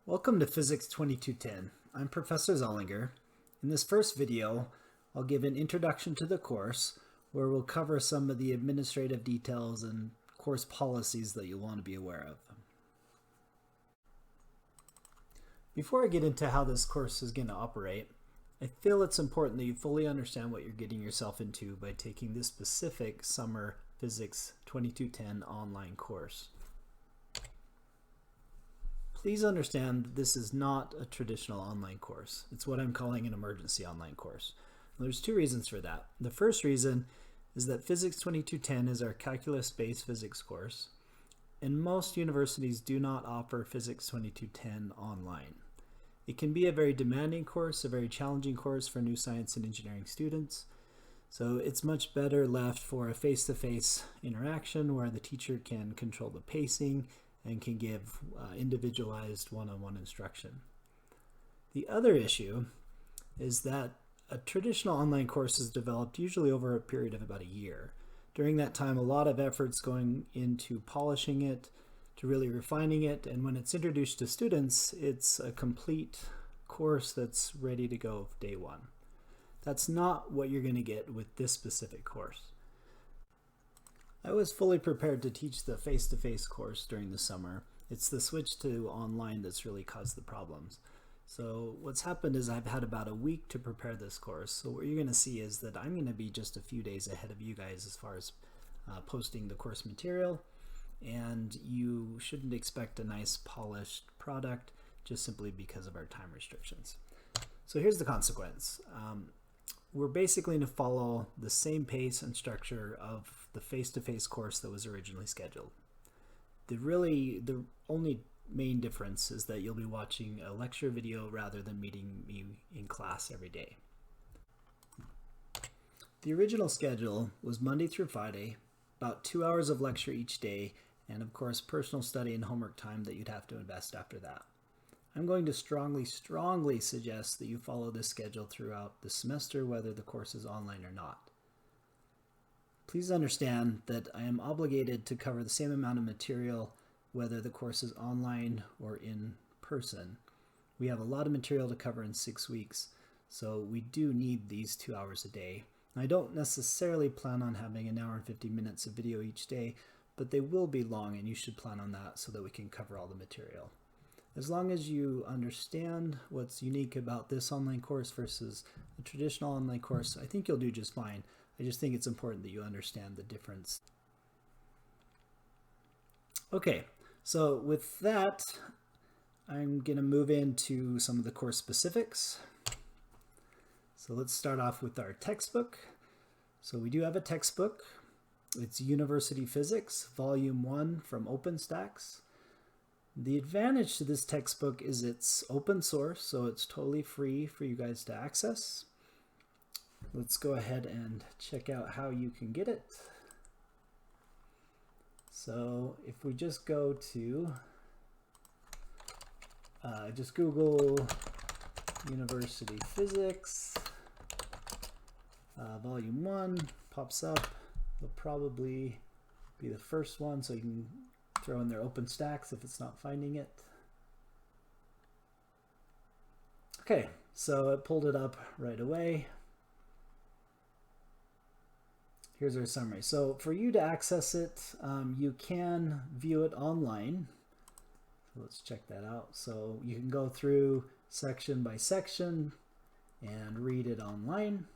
Welcome to Physics 2210. I'm Professor Zollinger. In this first video, I'll give an introduction to the course where we'll cover some of the administrative details and course policies that you'll want to be aware of. Before I get into how this course is going to operate, I feel it's important that you fully understand what you're getting yourself into by taking this specific summer Physics 2210 online course. Please understand this is not a traditional online course. It's what I'm calling an emergency online course. There's two reasons for that. The first reason is that Physics 2210 is our calculus-based physics course, and most universities do not offer Physics 2210 online. It can be a very demanding course, a very challenging course for new science and engineering students, so it's much better left for a face-to-face interaction where the teacher can control the pacing and can give individualized one-on-one instruction. The other issue is that a traditional online course is developed usually over a period of about a year. During that time, a lot of effort's going into polishing it, to really refining it, and when it's introduced to students, it's a complete course that's ready to go day one. That's not what you're going to get with this specific course. I was fully prepared to teach the face-to-face course during the summer. It's the switch to online that's really caused the problems. So what's happened is I've had about a week to prepare this course. So what you're going to see is that I'm going to be just a few days ahead of you guys as far as posting the course material. And you shouldn't expect a nice polished product just simply because of our time restrictions. So here's the consequence. We're basically going to follow the same pace and structure of the face-to-face course that was originally scheduled. The only main difference is that you'll be watching a lecture video rather than meeting me in class every day. The original schedule was Monday through Friday, about 2 hours of lecture each day, and of course personal study and homework time that you'd have to invest after that. I'm going to strongly suggest that you follow this schedule throughout the semester, whether the course is online or not. Please understand that I am obligated to cover the same amount of material whether the course is online or in person. We have a lot of material to cover in 6 weeks, so we do need these 2 hours a day. I don't necessarily plan on having an hour and 50 minutes of video each day, but they will be long and you should plan on that so that we can cover all the material. As long as you understand what's unique about this online course versus a traditional online course, I think you'll do just fine. I just think it's important that you understand the difference. Okay, so with that, I'm going to move into some of the course specifics. So let's start off with our textbook. So we do have a textbook. It's University Physics, Volume 1 from OpenStax. The advantage to this textbook is it's open source, so it's totally free for you guys to access. Let's go ahead and check out how you can get it. So if we just go to, just Google University Physics, Volume 1, pops up. It'll probably be the first one, so you can throw in their OpenStax if it's not finding it. Okay, so it pulled it up right away. Here's our summary. So for you to access it, you can view it online. So let's check that out. So you can go through section by section and read it online.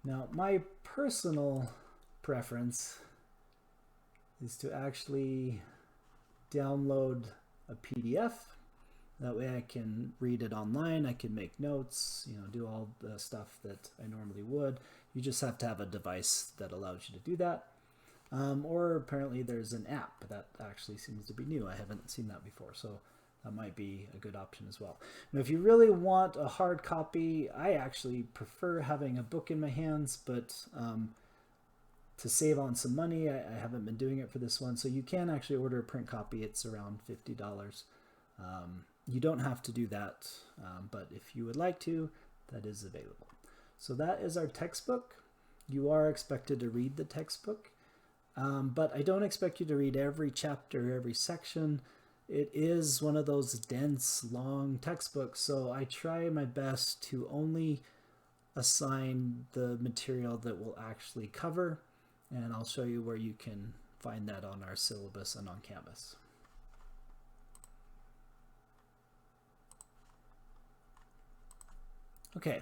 Now, my personal preference is to actually download a PDF. That way I can read it online, I can make notes, do all the stuff that I normally would. You just have to have a device that allows you to do that. Or apparently there's an app that actually seems to be new. I haven't seen that before, so that might be a good option as well. Now, if you really want a hard copy, I actually prefer having a book in my hands, but to save on some money, I haven't been doing it for this one, so you can actually order a print copy. It's around $50. You don't have to do that, but if you would like to, that is available. So that is our textbook. You are expected to read the textbook, but I don't expect you to read every chapter, every section. it is one of those dense, long textbooks, so I try my best to only assign the material that we'll actually cover, and I'll show you where you can find that on our syllabus and on Canvas. Okay,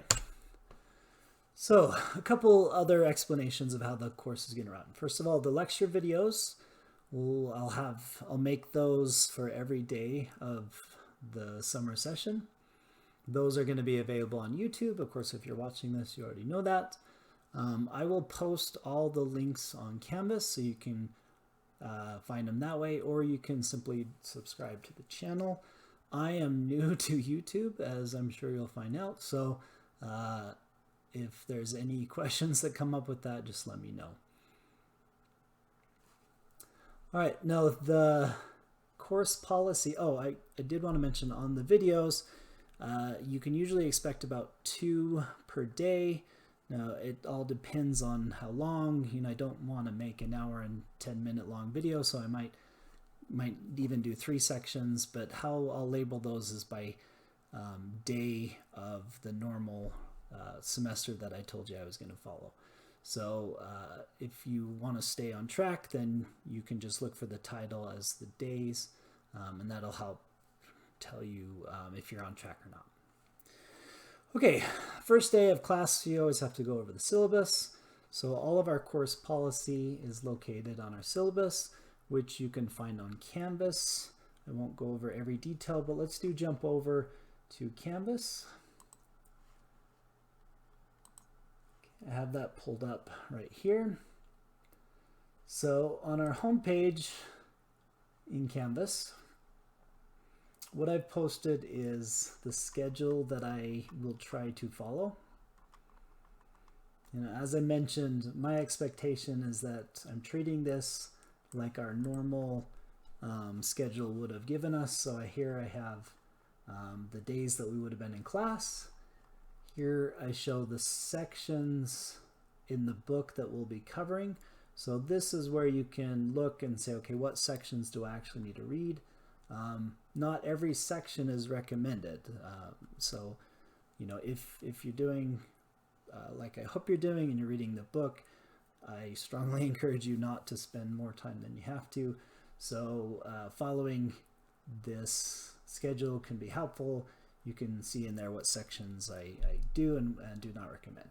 so a couple other explanations of how the course is going to run. First of all, the lecture videos, I'll make those for every day of the summer session. Those are going to be available on YouTube. Of course, if you're watching this, you already know that. I will post all the links on Canvas so you can find them that way, or you can simply subscribe to the channel. I am new to YouTube, as I'm sure you'll find out, so if there's any questions that come up with that, just let me know. All right, now the course policy. Oh, I did want to mention on the videos, you can usually expect about 2 per day. Now, it all depends on how long. I don't want to make an hour and 10-minute long video, so I might even do 3 sections, but how I'll label those is by day of the normal semester that I told you I was going to follow. So if you want to stay on track, then you can just look for the title as the days, and that'll help tell you if you're on track or not. Okay, first day of class, you always have to go over the syllabus. So all of our course policy is located on our syllabus, which you can find on Canvas. I won't go over every detail, but let's jump over to Canvas. I have that pulled up right here. So on our home page in Canvas, what I've posted is the schedule that I will try to follow. As I mentioned, my expectation is that I'm treating this like our normal schedule would have given us. So here I have the days that we would have been in class. Here I show the sections in the book that we'll be covering. So this is where you can look and say, okay, what sections do I actually need to read? Not every section is recommended. So, if you're doing like I hope you're doing and you're reading the book, I strongly encourage you not to spend more time than you have to. So following this schedule can be helpful. You can see in there what sections I do and do not recommend.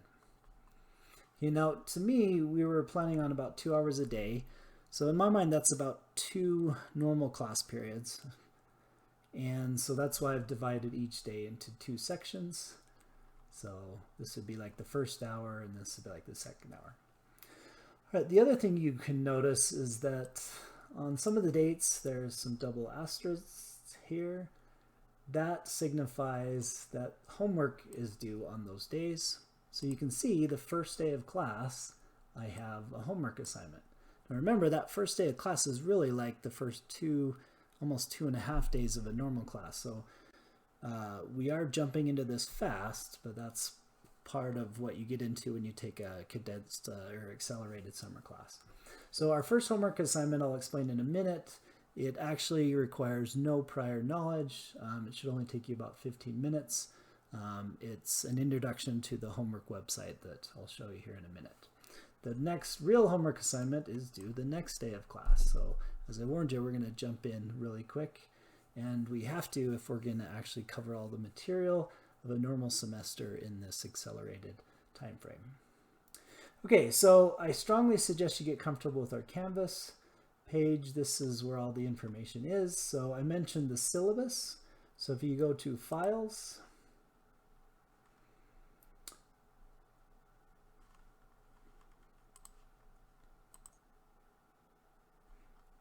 To me, we were planning on about 2 hours a day. So in my mind, that's about 2 normal class periods. And so that's why I've divided each day into 2 sections. So this would be like the first hour, and this would be like the second hour. All right, the other thing you can notice is that on some of the dates, there's some double asterisks here. That signifies that homework is due on those days. So you can see the first day of class, I have a homework assignment. Now remember, that first day of class is really like the first almost 2.5 days of a normal class. So we are jumping into this fast, but that's part of what you get into when you take a condensed or accelerated summer class. So our first homework assignment I'll explain in a minute. It actually requires no prior knowledge. It should only take you about 15 minutes. It's an introduction to the homework website that I'll show you here in a minute. The next real homework assignment is due the next day of class. So as I warned you, we're going to jump in really quick, and we have to if we're going to actually cover all the material of a normal semester in this accelerated time frame. Okay, so I strongly suggest you get comfortable with our Canvas page. This is where all the information is. So I mentioned the syllabus. So if you go to Files,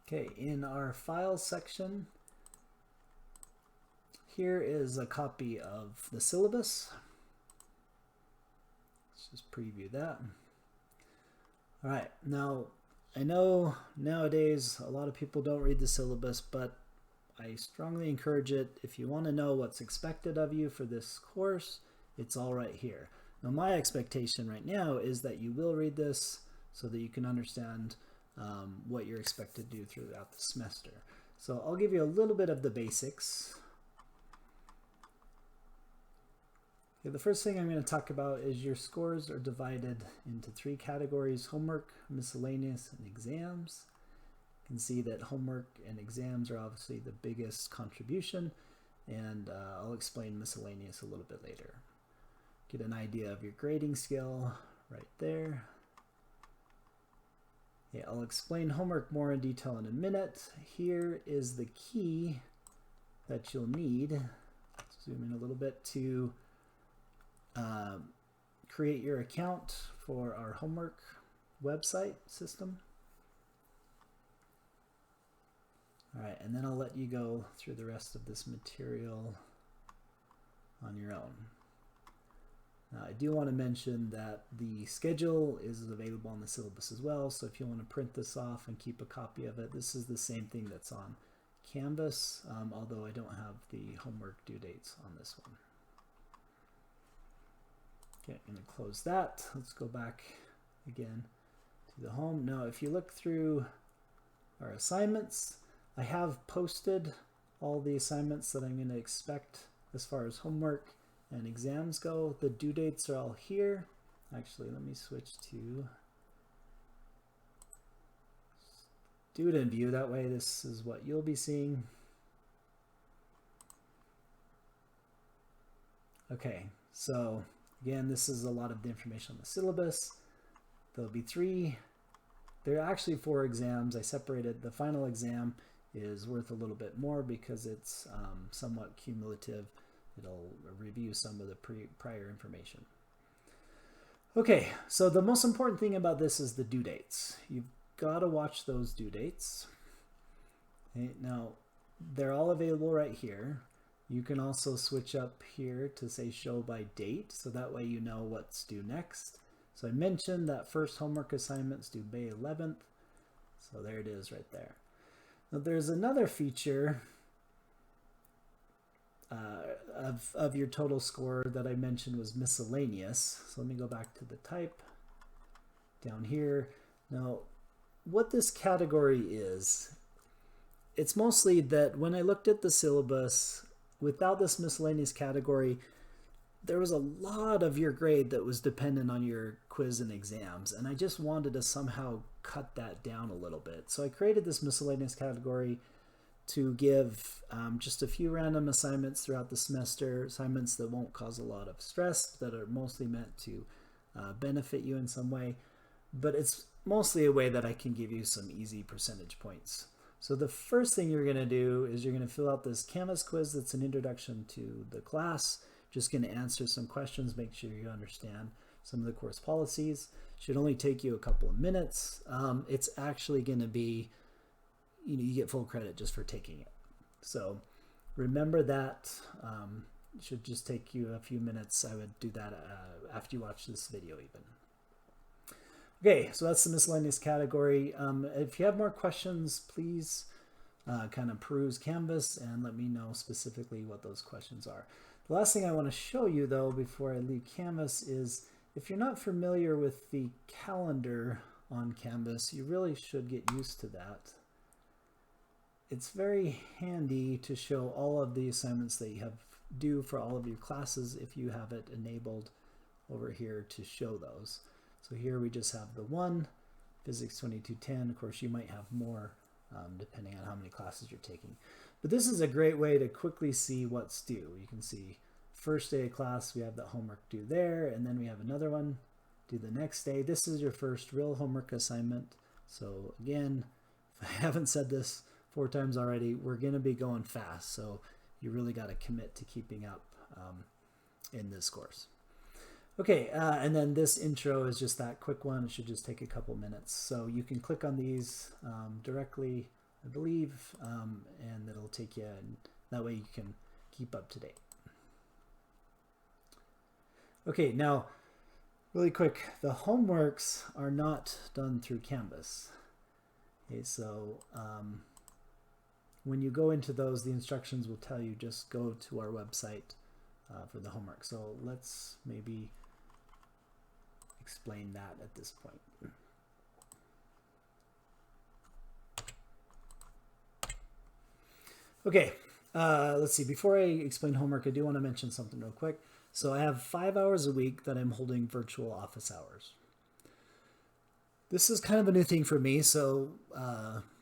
okay, in our Files section, here is a copy of the syllabus. Let's just preview that. All right, now I know nowadays a lot of people don't read the syllabus, but I strongly encourage it. If you want to know what's expected of you for this course, it's all right here. Now my expectation right now is that you will read this so that you can understand what you're expected to do throughout the semester. So I'll give you a little bit of the basics. Okay, the first thing I'm going to talk about is your scores are divided into 3 categories: homework, miscellaneous, and exams. You can see that homework and exams are obviously the biggest contribution, and I'll explain miscellaneous a little bit later. Get an idea of your grading scale right there. Okay, I'll explain homework more in detail in a minute. Here is the key that you'll need. Let's zoom in a little bit to create your account for our homework website system. All right, and then I'll let you go through the rest of this material on your own. Now, I do want to mention that the schedule is available on the syllabus as well, so if you want to print this off and keep a copy of it, this is the same thing that's on Canvas, although I don't have the homework due dates on this one. Okay, I'm going to close that. Let's go back again to the home. Now, if you look through our assignments, I have posted all the assignments that I'm going to expect as far as homework and exams go. The due dates are all here. Actually, let me switch to student view. That way, this is what you'll be seeing. Okay, so again, this is a lot of the information on the syllabus. There'll be 3. There are actually 4 exams. I separated. The final exam is worth a little bit more because it's somewhat cumulative. It'll review some of the prior information. Okay, so the most important thing about this is the due dates. You've got to watch those due dates. Okay, now, they're all available right here. You can also switch up here to say show by date, so that way you know what's due next. So I mentioned that first homework assignment's due May 11th. So there it is right there. Now there's another feature of your total score that I mentioned was miscellaneous. So let me go back to the type down here. Now, what this category is, it's mostly that when I looked at the syllabus, without this miscellaneous category, there was a lot of your grade that was dependent on your quiz and exams, and I just wanted to somehow cut that down a little bit. So I created this miscellaneous category to give just a few random assignments throughout the semester, assignments that won't cause a lot of stress, that are mostly meant to benefit you in some way, but it's mostly a way that I can give you some easy percentage points. So the first thing you're going to do is you're going to fill out this Canvas quiz that's an introduction to the class. Just going to answer some questions, make sure you understand some of the course policies. Should only take you a couple of minutes. It's actually going to be, you get full credit just for taking it. So remember that. It should just take you a few minutes. I would do that after you watch this video even. Okay, so that's the miscellaneous category. If you have more questions, please kind of peruse Canvas and let me know specifically what those questions are. The last thing I want to show you, though, before I leave Canvas is if you're not familiar with the calendar on Canvas, you really should get used to that. It's very handy to show all of the assignments that you have due for all of your classes if you have it enabled over here to show those. So here we just have the one, Physics 2210. Of course, you might have more depending on how many classes you're taking. But this is a great way to quickly see what's due. You can see first day of class, we have the homework due there, and then we have another one due the next day. This is your first real homework assignment. So again, if I haven't said this 4 times already, we're going to be going fast. So you really got to commit to keeping up in this course. Okay, and then this intro is just that quick one. It should just take a couple minutes. So you can click on these directly, I believe, and it'll take you, and that way you can keep up to date. Okay, now, really quick, the homeworks are not done through Canvas. Okay, so when you go into those, the instructions will tell you just go to our website for the homework. So let's maybe explain that at this point. Okay, let's see. Before I explain homework, I do want to mention something real quick. So I have 5 hours a week that I'm holding virtual office hours. This is kind of a new thing for me, so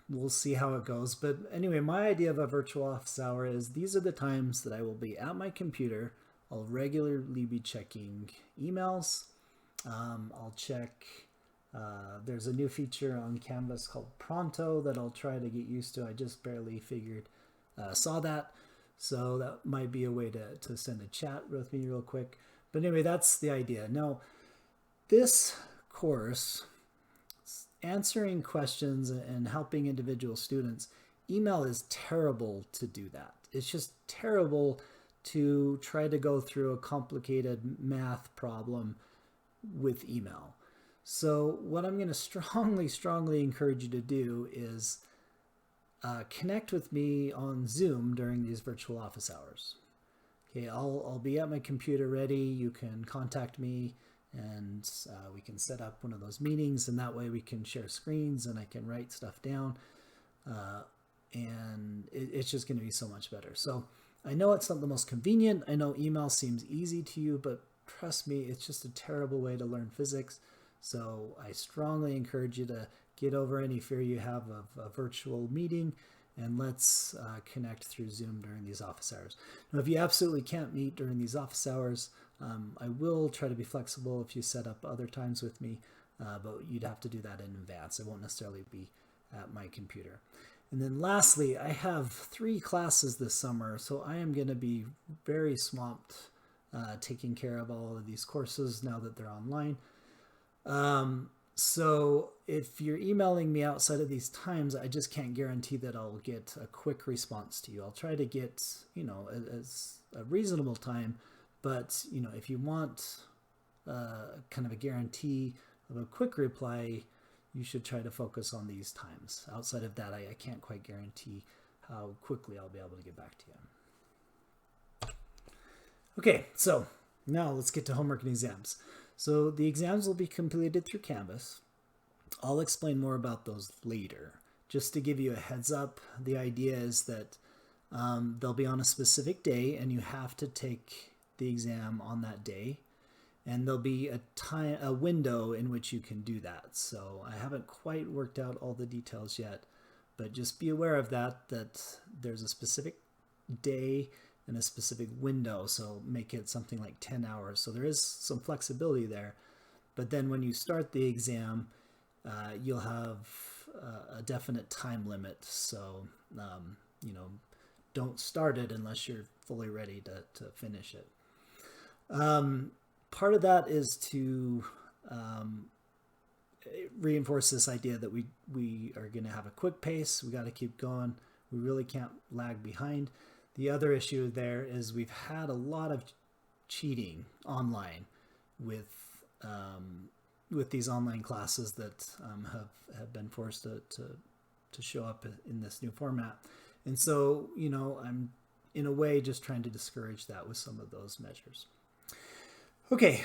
we'll see how it goes. But anyway, my idea of a virtual office hour is these are the times that I will be at my computer. I'll regularly be checking emails. I'll check, there's a new feature on Canvas called Pronto that I'll try to get used to. I just barely saw that. So that might be a way to send a chat with me real quick. But anyway, that's the idea. Now, this course, answering questions and helping individual students, email is terrible to do that. It's just terrible to try to go through a complicated math problem with email. So what I'm going to strongly encourage you to do is connect with me on Zoom during these virtual office hours. Okay, I'll be at my computer ready. You can contact me and we can set up one of those meetings, and that way we can share screens and I can write stuff down. And it's just going to be so much better. So I know it's not the most convenient. I know email seems easy to you, but trust me, it's just a terrible way to learn physics. So I strongly encourage you to get over any fear you have of a virtual meeting, and let's connect through Zoom during these office hours. Now, if you absolutely can't meet during these office hours, I will try to be flexible if you set up other times with me, but you'd have to do that in advance. It won't necessarily be at my computer. And then lastly, I have 3 classes this summer, so I am going to be very swamped taking care of all of these courses now that they're online. So if you're emailing me outside of these times, I just can't guarantee that I'll get a quick response to you. I'll try to get, as a reasonable time, but, if you want kind of a guarantee of a quick reply, you should try to focus on these times. Outside of that, I can't quite guarantee how quickly I'll be able to get back to you. Okay, so now let's get to homework and exams. So the exams will be completed through Canvas. I'll explain more about those later. Just to give you a heads up, the idea is that they'll be on a specific day and you have to take the exam on that day. And there'll be a window in which you can do that. So I haven't quite worked out all the details yet, but just be aware of that there's a specific day and a specific window. So make it something like 10 hours. So there is some flexibility there. But then when you start the exam, you'll have a definite time limit. So, don't start it unless you're fully ready to finish it. Part of that is to reinforce this idea that we are going to have a quick pace. We got to keep going. We really can't lag behind. The other issue there is we've had a lot of cheating online with these online classes that have been forced to show up in this new format. And so, I'm in a way just trying to discourage that with some of those measures. Okay,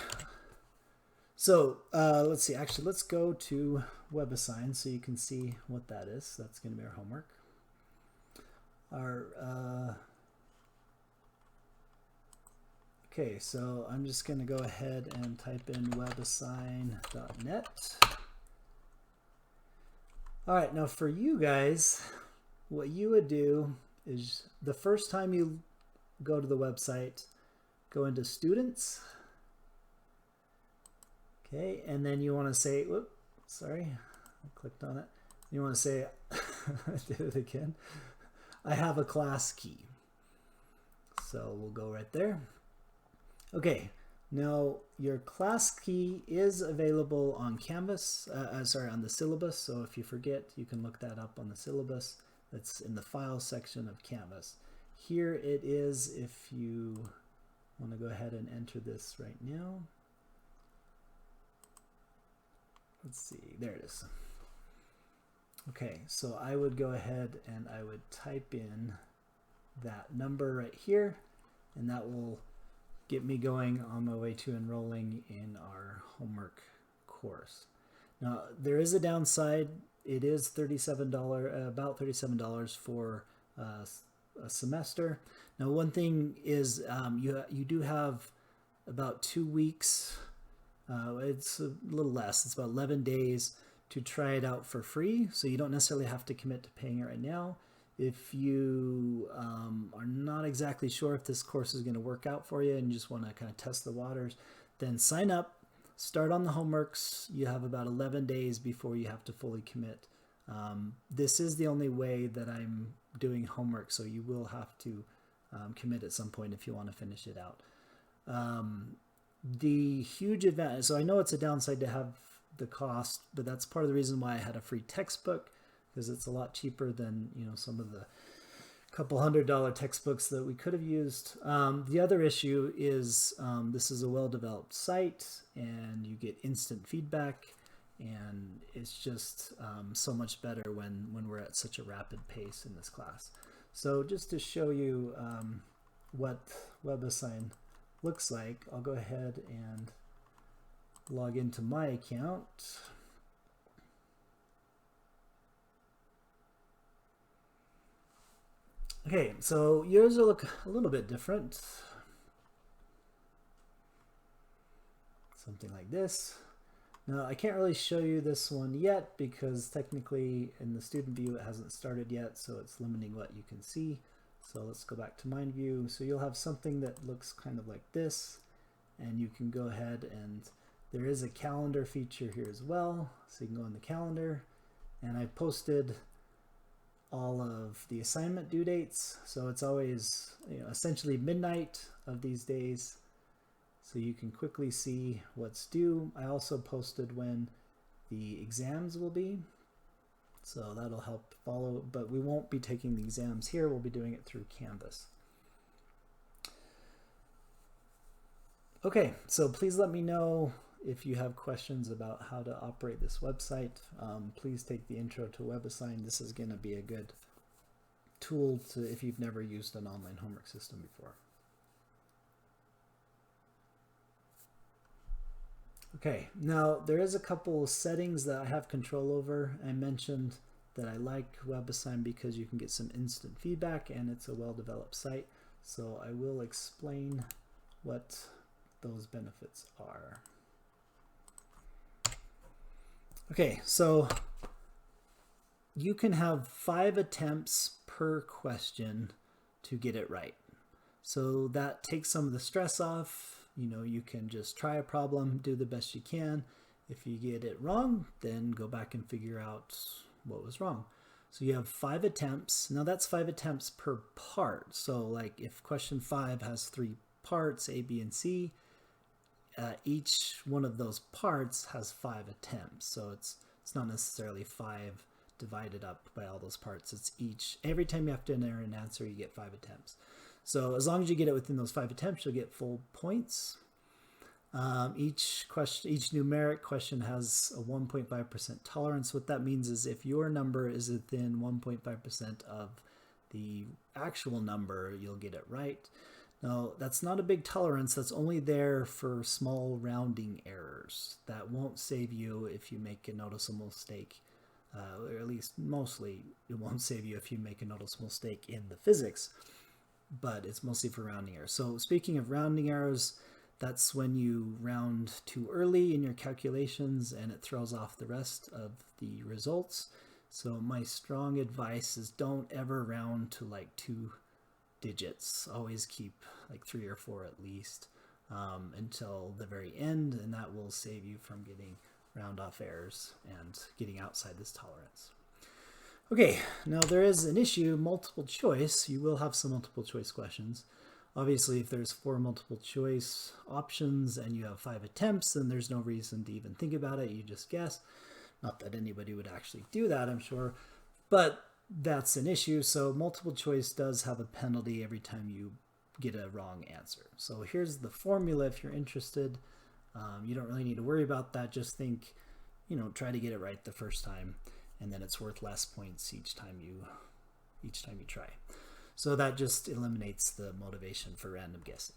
so let's see. Actually, let's go to WebAssign so you can see what that is. That's going to be our homework. Okay, so I'm just going to go ahead and type in webassign.net. All right, now for you guys, what you would do is the first time you go to the website, go into Students. Okay, and then you want to say, whoop, sorry, I clicked on it. You want to say, I did it again. I have a class key. So we'll go right there. Okay, now your class key is available on Canvas, on the syllabus. So if you forget, you can look that up on the syllabus. That's in the Files section of Canvas. Here it is if you want to go ahead and enter this right now. Let's see, there it is. Okay, so I would go ahead and I would type in that number right here, and that will get me going on my way to enrolling in our homework course. Now, there is a downside. It is $37, about $37 for a semester. Now, one thing is you do have about 2 weeks. It's a little less. It's about 11 days to try it out for free. So you don't necessarily have to commit to paying it right now. If you are not exactly sure if this course is going to work out for you and you just want to kind of test the waters, then sign up, start on the homeworks. You have about 11 days before you have to fully commit. This is the only way that I'm doing homework, so you will have to commit at some point if you want to finish it out. The huge advantage, so I know it's a downside to have the cost, but that's part of the reason why I had a free textbook, because it's a lot cheaper than, you know, some of the couple $100 textbooks that we could have used. The other issue is this is a well-developed site and you get instant feedback, and it's just so much better when we're at such a rapid pace in this class. So just to show you what WebAssign looks like, I'll go ahead and log into my account. Okay, so yours will look a little bit different. Something like this. Now, I can't really show you this one yet because technically in the student view it hasn't started yet, so it's limiting what you can see. So let's go back to mind view. So you'll have something that looks kind of like this, and you can go ahead, and there is a calendar feature here as well. So you can go in the calendar, and I posted all of the assignment due dates. So it's always, you know, essentially midnight of these days. So you can quickly see what's due. I also posted when the exams will be. So that'll help follow, but we won't be taking the exams here. We'll be doing it through Canvas. Okay, so please let me know if you have questions about how to operate this website. Please take the intro to WebAssign. This is going to be a good tool to if you've never used an online homework system before. Okay, now there is a couple of settings that I have control over. I mentioned that I like WebAssign because you can get some instant feedback and it's a well-developed site. So I will explain what those benefits are. Okay, so you can have 5 attempts per question to get it right. So that takes some of the stress off. You know, you can just try a problem, do the best you can. If you get it wrong, then go back and figure out what was wrong. So you have 5 attempts. Now that's 5 attempts per part. So like if question 5 has 3 parts, A, B, and C, each one of those parts has 5 attempts. So it's not necessarily 5 divided up by all those parts. It's every time you have to enter an answer, you get 5 attempts. So as long as you get it within those 5 attempts, you'll get full points. Each numeric question has a 1.5% tolerance. What that means is if your number is within 1.5% of the actual number, you'll get it right. Now, that's not a big tolerance. That's only there for small rounding errors. That won't save you if you make a noticeable mistake, or at least mostly it won't save you if you make a noticeable mistake in the physics, but it's mostly for rounding errors. So speaking of rounding errors, that's when you round too early in your calculations and it throws off the rest of the results. So my strong advice is don't ever round to like 2 digits. Always keep like 3 or 4 at least until the very end, and that will save you from getting round off errors and getting outside this tolerance. Okay, now there is an issue, multiple choice. You will have some multiple choice questions. Obviously, if there's 4 multiple choice options and you have 5 attempts, then there's no reason to even think about it. You just guess. Not that anybody would actually do that, I'm sure, but that's an issue. So multiple choice does have a penalty every time you get a wrong answer. So here's the formula if you're interested. You don't really need to worry about that. Just think, you know, try to get it right the first time, and then it's worth less points each time you try. So that just eliminates the motivation for random guessing.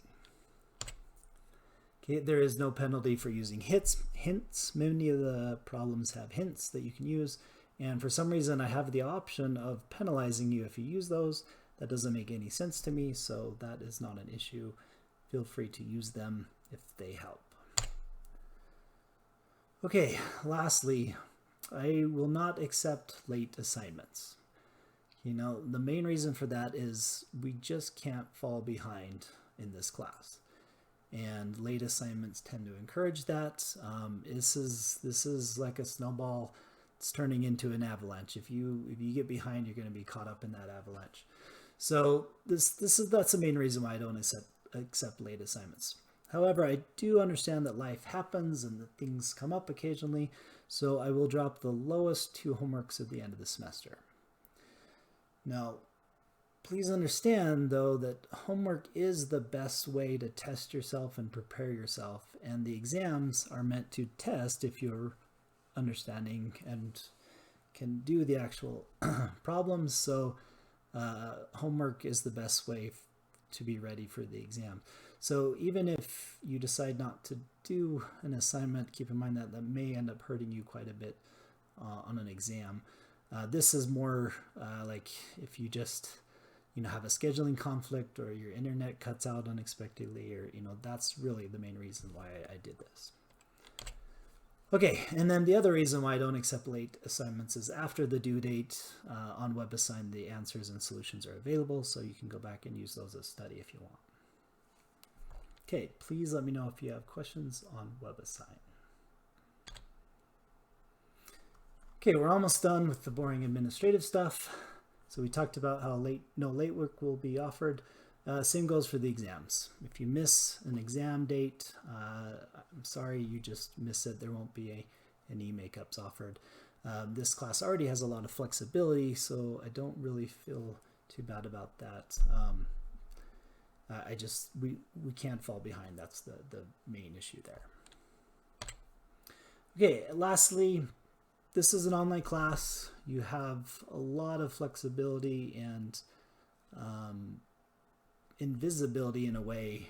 Okay, there is no penalty for using hints. Many of the problems have hints that you can use, and for some reason I have the option of penalizing you if you use those. That doesn't make any sense to me, so that is not an issue. Feel free to use them if they help. Okay, lastly, I will not accept late assignments. You know, the main reason for that is we just can't fall behind in this class. And late assignments tend to encourage that. This is like a snowball. It's turning into an avalanche. If you get behind, you're going to be caught up in that avalanche. So that's the main reason why I don't accept late assignments. However, I do understand that life happens and that things come up occasionally, so I will drop the lowest 2 homeworks at the end of the semester. Now, please understand, though, that homework is the best way to test yourself and prepare yourself, and the exams are meant to test if you're understanding and can do the actual problems. So homework is the best way to be ready for the exam. So even if you decide not to do an assignment, keep in mind that that may end up hurting you quite a bit on an exam. This is more like if you just have a scheduling conflict or your internet cuts out unexpectedly, or that's really the main reason why I did this. Okay, and then the other reason why I don't accept late assignments is after the due date on WebAssign, the answers and solutions are available, so you can go back and use those as study if you want. Okay, please let me know if you have questions on WebAssign. Okay, we're almost done with the boring administrative stuff. So we talked about how no late work will be offered. Same goes for the exams. If you miss an exam date, I'm sorry, you just missed it. There won't be any makeups offered. This class already has a lot of flexibility, so I don't really feel too bad about that. We can't fall behind. That's the main issue there. Okay, lastly, this is an online class. You have a lot of flexibility and invisibility in a way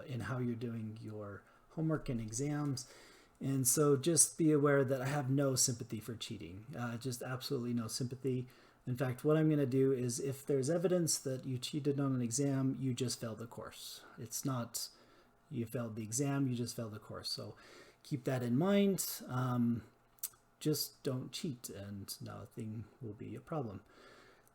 in how you're doing your homework and exams. And so just be aware that I have no sympathy for cheating, just absolutely no sympathy. In fact, what I'm going to do is if there's evidence that you cheated on an exam, you just failed the course. It's not you failed the exam, you just failed the course. So keep that in mind. Just don't cheat and nothing will be a problem.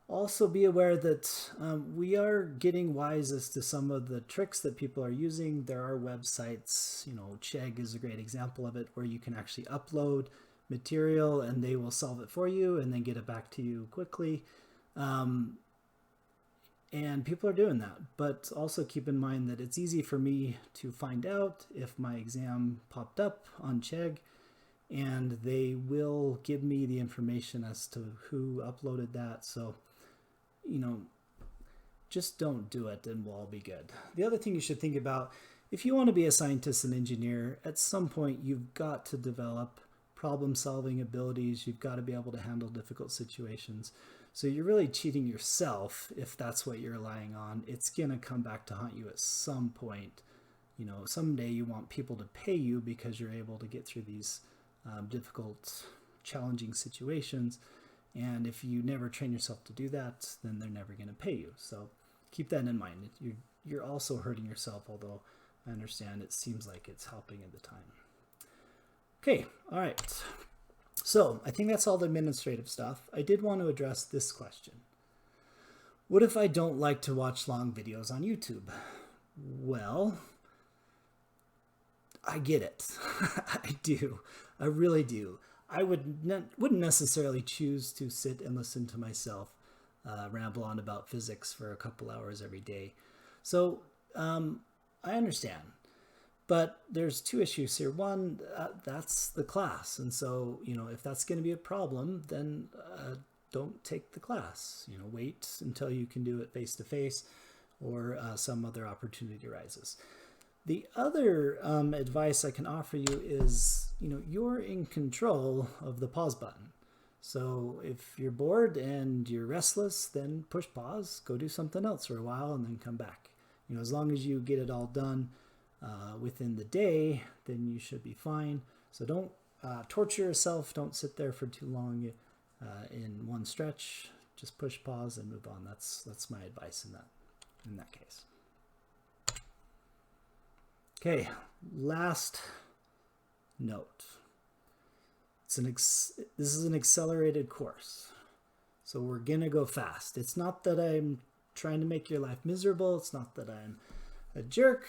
Also be aware that we are getting wise as to some of the tricks that people are using. There are websites, Chegg is a great example of it, where you can actually upload material and they will solve it for you and then get it back to you quickly. And people are doing that. But also keep in mind that it's easy for me to find out if my exam popped up on Chegg, and they will give me the information as to who uploaded that. So, just don't do it and we'll all be good. The other thing you should think about, if you want to be a scientist and engineer, at some point you've got to develop problem-solving abilities. You've got to be able to handle difficult situations. So you're really cheating yourself if that's what you're relying on. It's going to come back to haunt you at some point. Someday you want people to pay you because you're able to get through these difficult, challenging situations. And if you never train yourself to do that, then they're never going to pay you. So keep that in mind. You're also hurting yourself, although I understand it seems like it's helping at the time. Okay, all right. So I think that's all the administrative stuff. I did want to address this question. What if I don't like to watch long videos on YouTube? Well, I get it. I do. I really do. I wouldn't necessarily choose to sit and listen to myself ramble on about physics for a couple hours every day. So I understand. But there's 2 issues here. One, that's the class. And so, if that's going to be a problem, then don't take the class. Wait until you can do it face-to-face or some other opportunity arises. The other advice I can offer you is, you're in control of the pause button. So if you're bored and you're restless, then push pause, go do something else for a while, and then come back. As long as you get it all done within the day, then you should be fine. So don't torture yourself. Don't sit there for too long in one stretch. just push pause and move on. That's my advice in that case. Okay, last note. This is an accelerated course, so we're gonna go fast. It's not that I'm trying to make your life miserable. It's not that I'm a jerk.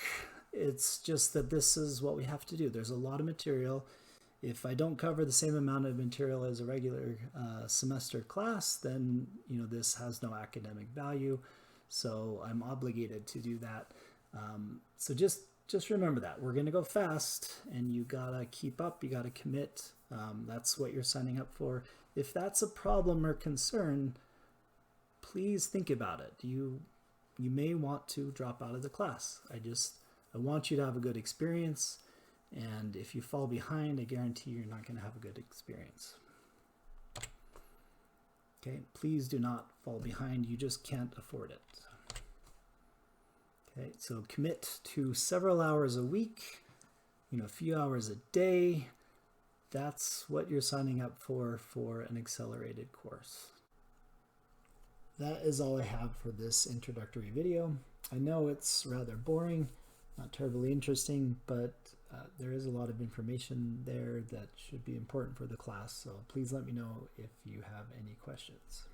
It's just that this is what we have to do. There's a lot of material. If I don't cover the same amount of material as a regular semester class, then this has no academic value. So I'm obligated to do that. So just remember that we're going to go fast, and you gotta keep up. You gotta commit. That's what you're signing up for. If that's a problem or concern, please think about it. You may want to drop out of the class. I want you to have a good experience. And if you fall behind, I guarantee you're not going to have a good experience. Okay, please do not fall behind. You just can't afford it. Okay, so commit to several hours a week, a few hours a day. That's what you're signing up for an accelerated course. That is all I have for this introductory video. I know it's rather boring, not terribly interesting, but there is a lot of information there that should be important for the class, so please let me know if you have any questions.